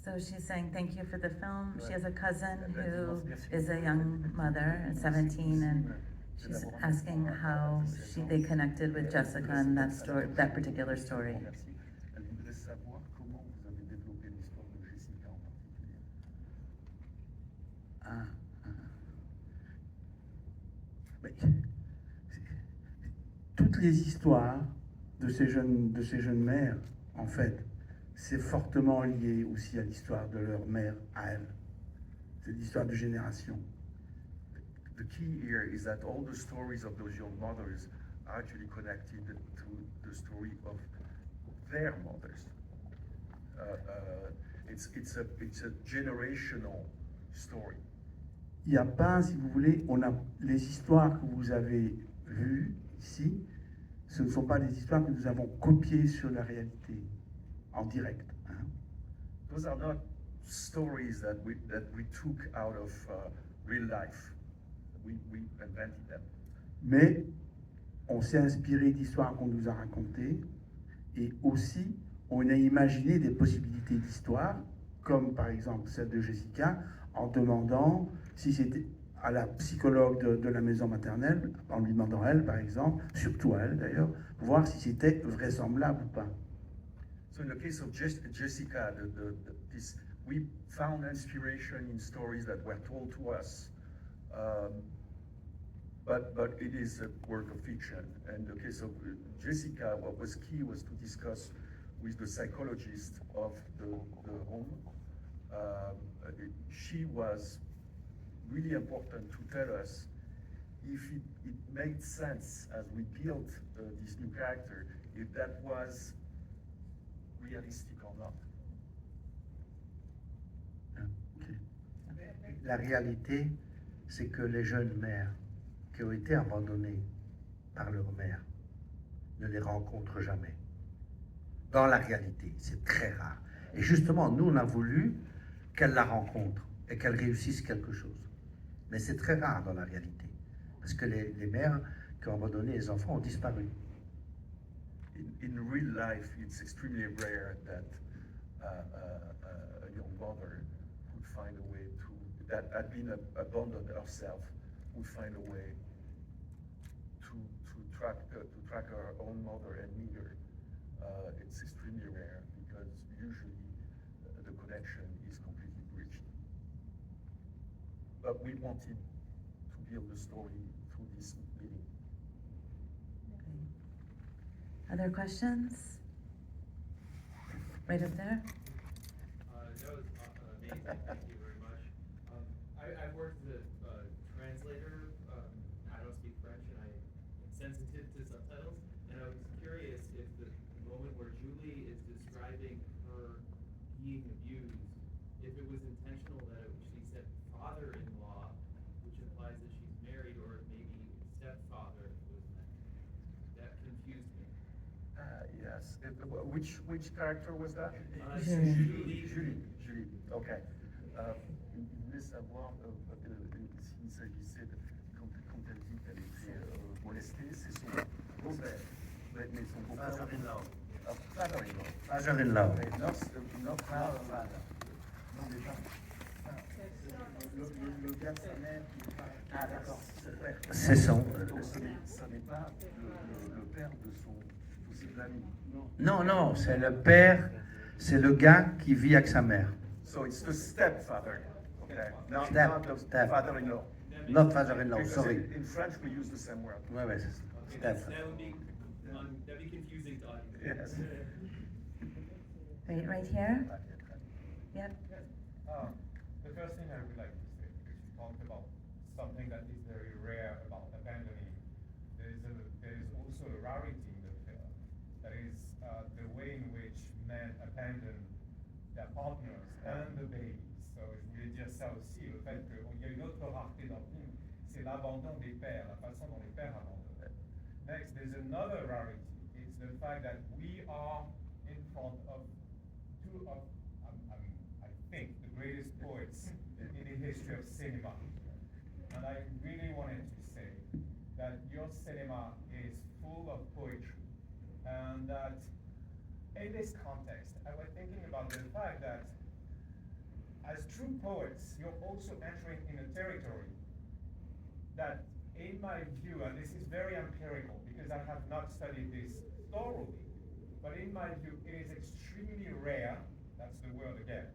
So she's saying thank you for the film. She has a cousin who is a young mother at 17, and she's asking how they connected with Jessica and that story, that particular story. Elle voudrait savoir comment vous avez développé l'histoire de Jessica en particulier. Ah, ah. Mais, toutes les histoires de ces jeunes mères, en fait, c'est fortement lié aussi à l'histoire de leur mère à elles. C'est l'histoire de génération. The key here is that all the stories of those young mothers are actually connected to the story of their mothers. It's a generational story. Il n'y a pas, si vous voulez, les histoires que vous avez vues ici, ce ne sont pas des histoires que nous avons copiées sur la réalité, en direct. Hein. Those are not stories that we took out of real life. We invented them. Mais on s'est inspiré d'histoires qu'on nous a racontées, et aussi on a imaginé des possibilités d'histoire, comme par exemple celle de Jessica, en demandant si c'était à la psychologue de la maison maternelle, en lui demandant elle, par exemple, surtout à elle d'ailleurs, voir si c'était vraisemblable ou pas. So in the case of Jessica, we found inspiration in stories that were told to us, but it is a work of fiction. And in the case of Jessica, what was key was to discuss with the psychologist of the home. She was really important to tell us if it made sense as we built this new character, if that was realistic or not. Okay. La réalité, c'est que les jeunes mères qui ont été abandonnées par leur mère ne les rencontrent jamais. Dans la réalité, c'est très rare. Et justement, nous, on a voulu qu'elles la rencontrent et qu'elles réussissent quelque chose. Mais c'est très rare dans la réalité, parce que les mères qui ont abandonné les enfants ont disparu. In real life, it's extremely rare that a young mother would find a way that had been abandoned herself, would find a way to track her own mother and meet her. It's extremely rare because usually the connection is completely breached. But we wanted to build the story through this meeting. Other questions? Right up there. That was amazing. Thank you very much. I've worked as a translator. I don't speak French, and I'm sensitive to subtitles. And I was curious if the moment where Julie is describing her being abused, if it was intentional that she said father-in-law, which implies that she's married, or maybe stepfather was meant. That confused me. Yes. Which character was that? Julie. Julie. Okay. Il voulait savoir s'il s'agissait de quand elle dit qu'elle était molestée, c'est son beau-père, mais son beau-père. Father-in-law. Father-in-law. Father-in-law. Not father. Non, mais pas. Le gars de sa mère qui est pas. Ah, d'accord. C'est son. Donc, ça n'est pas le père de ses amis. Non, non, c'est le père, c'est le gars qui vit avec sa mère. So it's the stepfather. Okay. Not Step. father-in-law. Not father-in-law, Because sorry. in French we use the same word. Ouais, ouais, c'est Okay, step. that'd be confusing to audience. Yes. Right here. Yep. The first thing I would like to say, because you talked about something that is very rare about abandoning, there is also a rarity in the film. That is the way in which men abandon their partners and the babies. So je voulais dire ça aussi, le fait qu'il y a une autre rareté dans le film, c'est l'abandon des pères, la façon dont les pères abandonnent. Next, there's another rarity. It's the fact that we are in front of two of, I think, the greatest poets in the history of cinema. And I really wanted to say that your cinema is full of poetry, and that in this context, I was thinking about the fact that as true poets, you're also entering in a territory that, in my view, and this is very empirical because I have not studied this thoroughly, but in my view, it is extremely rare, that's the word again,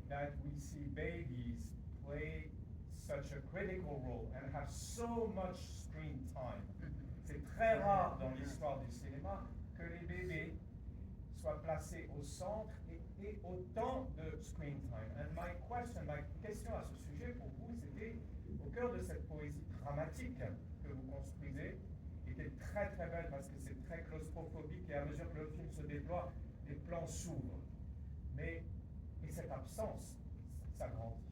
that we see babies play such a critical role and have so much screen time. C'est très rare dans l'histoire du cinéma que les bébés soient placés au centre et autant de screen time. And my question à ce sujet pour vous, c'était au cœur de cette poésie dramatique que vous construisez, était très très belle parce que c'est très claustrophobique et à mesure que le film se déploie, les plans s'ouvrent. Et cette absence s'agrandit.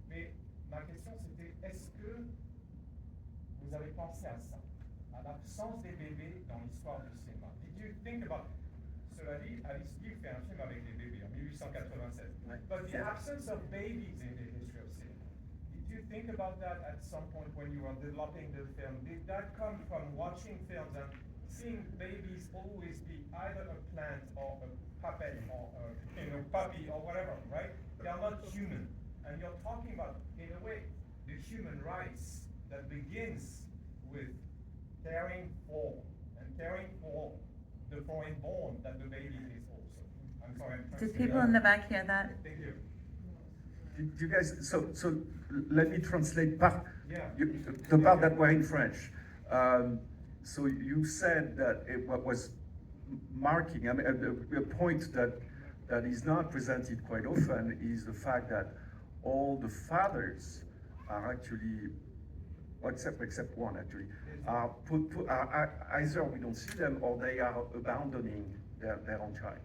Mais ma question c'était, est-ce que vous avez pensé à ça, à l'absence des bébés dans l'histoire du cinéma? Did you think about, cela dit, Alice Guy fait un film avec des bébés en 1896. But the absence of babies in the history of cinema, did you think about that at some point when you were developing the film? Did that come from watching films and seeing babies always be either a plant or a puppet or a puppy or whatever, right? They are not human. And you're talking about, in a way, the human rights that begins with caring for the foreign born that the baby is also. I'm sorry. Did people in the back hear that? Thank you. You guys, so let me translate part, Yeah. the part that were in French. So you said that what was marking, I mean, a point that is not presented quite often is the fact that all the fathers are actually, except one actually, are either we don't see them or they are abandoning their own child.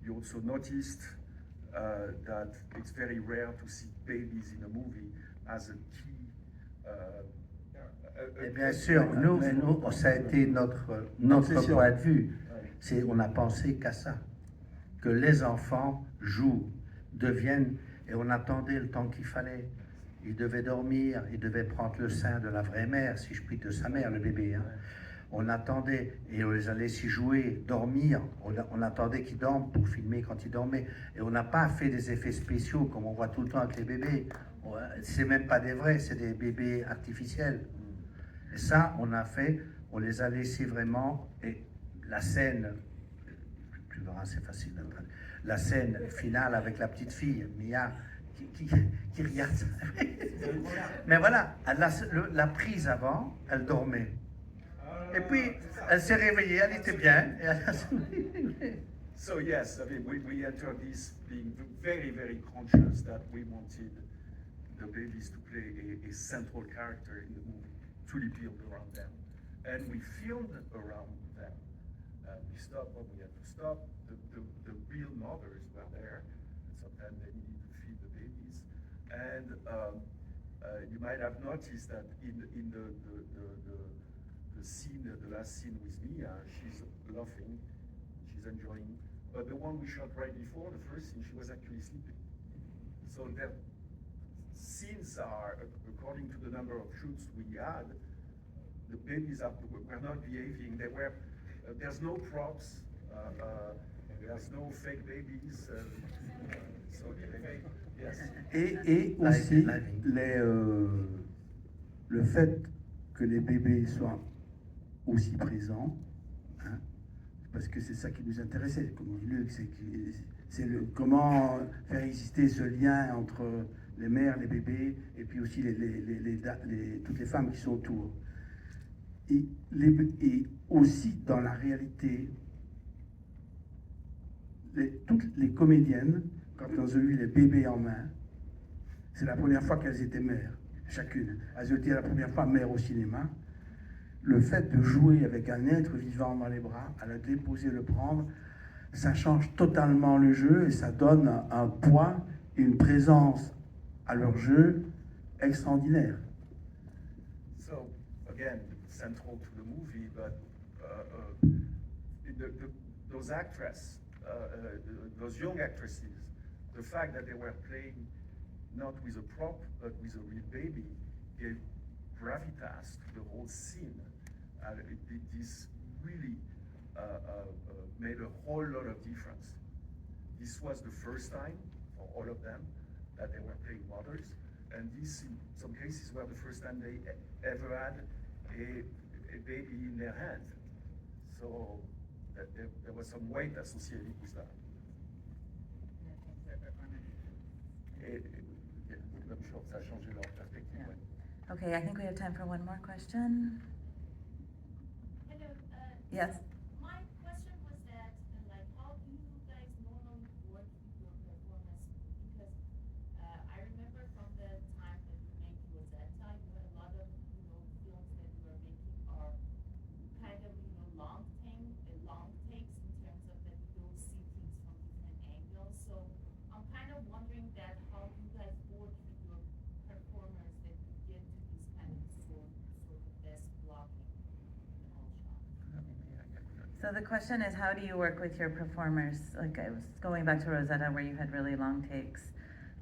You also noticed that it's very rare to see babies in a movie as a key. Et bien sûr, nous, ça a été notre point de vue. On a pensé qu'à ça, que les enfants jouent, deviennent, et on attendait le temps qu'il fallait. Il devait dormir, il devait prendre le sein de la vraie mère, si je puis de sa mère, le bébé. Hein. On attendait, et on les allait s'y jouer, dormir. On attendait qu'ils dorment pour filmer quand ils dormaient. Et on n'a pas fait des effets spéciaux comme on voit tout le temps avec les bébés. C'est même pas des vrais, c'est des bébés artificiels. Et ça, on a fait, on les a laissés vraiment, et la scène, tu verras, c'est facile, la scène finale avec la petite fille, Mia, qui regarde. Mais voilà, la prise avant, elle dormait. Et puis, elle s'est réveillée, elle était bien. Et elle a... So yes, I mean, we entered this being very, very conscious that we wanted the babies to play a central character in the movie, truly built around them. And we filmed around them. We stopped when we had to stop. The real mothers were there. Sometimes they needed to feed the babies. And you might have noticed that in the scene, the last scene with Mia, she's laughing, she's enjoying. But the one we shot right before, the first scene, she was actually sleeping. So their scenes are, according to the number of shoots we had, the babies were not behaving. They were. There's no props. There's no fake babies. So yes. Et aussi le fait que les bébés soient aussi présents, hein, parce que c'est ça qui nous intéressait, comme dit Luc, c'est comment faire exister ce lien entre les mères, les bébés, et puis aussi toutes les femmes qui sont autour. Et aussi dans la réalité, toutes les comédiennes, quand elles ont eu les bébés en main, c'est la première fois qu'elles étaient mères, chacune. Elles ont été la première fois mères au cinéma. Le fait de jouer avec un être vivant dans les bras, à le déposer, le prendre, ça change totalement le jeu et ça donne un poids et une présence à leur jeu extraordinaire. So, again, central to the movie, but those actresses, those young actresses, the fact that they were playing not with a prop but with a real baby gave gravitas to the whole scene. This really made a whole lot of difference. This was the first time for all of them, that they were playing mothers, and these, in some cases, were the first time they ever had a baby in their hand. So there was some weight associated with that. Et, I'm sure ça a changé leur perspective. Yeah. Ouais. Okay, I think we have time for one more question. Hello. Yes? My question was that, like, how do you guys normally work with your performance? Because I remember from the time that you make Rosetta, you had a lot of, films that you were making are kind of, long takes in terms of that you don't see things from different angles. So I'm kind of wondering that how you guys work with your performers that you get to this kind of sort of best blocking in all shots. So the question is, how do you work with your performers? Like, I was going back to Rosetta where you had really long takes,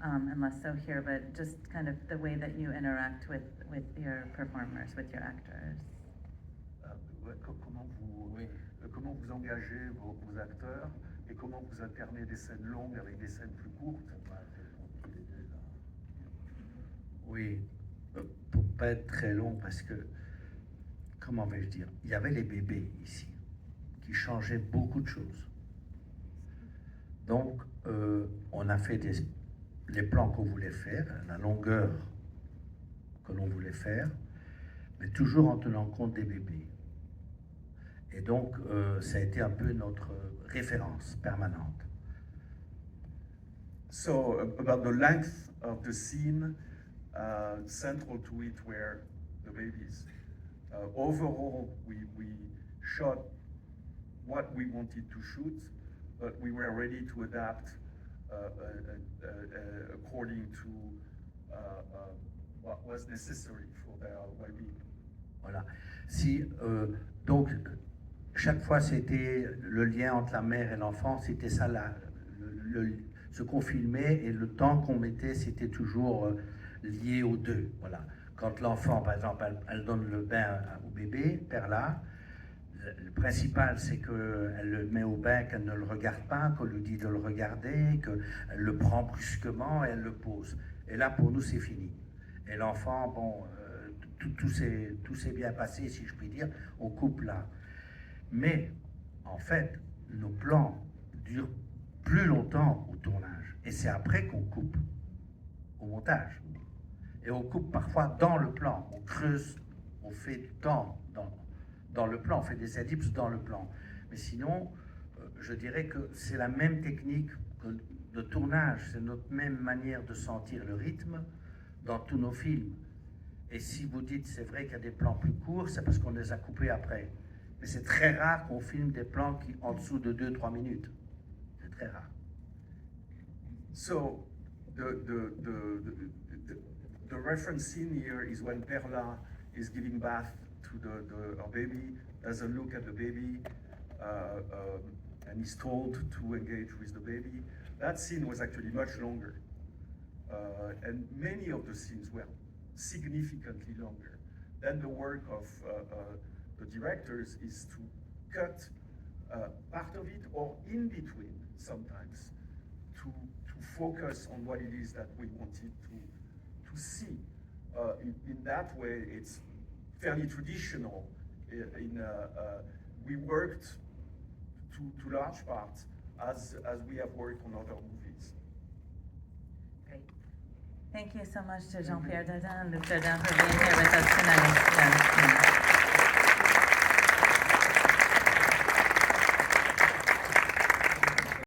and less so here, but just kind of the way that you interact with your performers, with your actors. Comment vous engagez vos acteurs et comment vous alternez des scènes longues avec des scènes plus courtes? Oui, pour pas être très long, parce que, comment vais-je dire, il y avait les bébés ici, qui changeaient beaucoup de choses. Donc, on a fait les plans qu'on voulait faire, la longueur que l'on voulait faire, mais toujours en tenant compte des bébés. Et donc, ça a été un peu notre référence permanente. So about the length of the scene, central to it were the babies. Overall, we shot what we wanted to shoot, but we were ready to adapt according to what was necessary for their well-being. Voilà. Donc, chaque fois, c'était le lien entre la mère et l'enfant, c'était ça, ce qu'on filmait, et le temps qu'on mettait, c'était toujours lié aux deux. Voilà. Quand l'enfant, par exemple, elle donne le bain au bébé, Perla, le principal, c'est qu'elle le met au bain, qu'elle ne le regarde pas, qu'on lui dit de le regarder, qu'elle le prend brusquement et elle le pose. Et là, pour nous, c'est fini. Et l'enfant, bon, tout s'est bien passé, si je puis dire, on coupe là. Mais, en fait, nos plans durent plus longtemps au tournage. Et c'est après qu'on coupe, au montage. Et on coupe parfois dans le plan. On creuse, on fait du temps dans le plan, on fait des ellipses dans le plan. Mais sinon, je dirais que c'est la même technique de tournage, c'est notre même manière de sentir le rythme dans tous nos films. Et si vous dites, c'est vrai qu'il y a des plans plus courts, c'est parce qu'on les a coupés après. Mais c'est très rare qu'on filme des plans qui en dessous de 2-3 minutes. C'est très rare. So the reference scene here is when Perla is giving bath to her baby, doesn't look at the baby, and is told to engage with the baby. That scene was actually much longer. And many of the scenes were significantly longer. Then the work of the directors is to cut part of it or in between sometimes to focus on what it is that we wanted to see. In that way, it's fairly traditional. We worked to large part as we have worked on other movies. Great. Thank you so much to Jean-Pierre Dardenne and Luc Dardenne for being here with us tonight. Yes.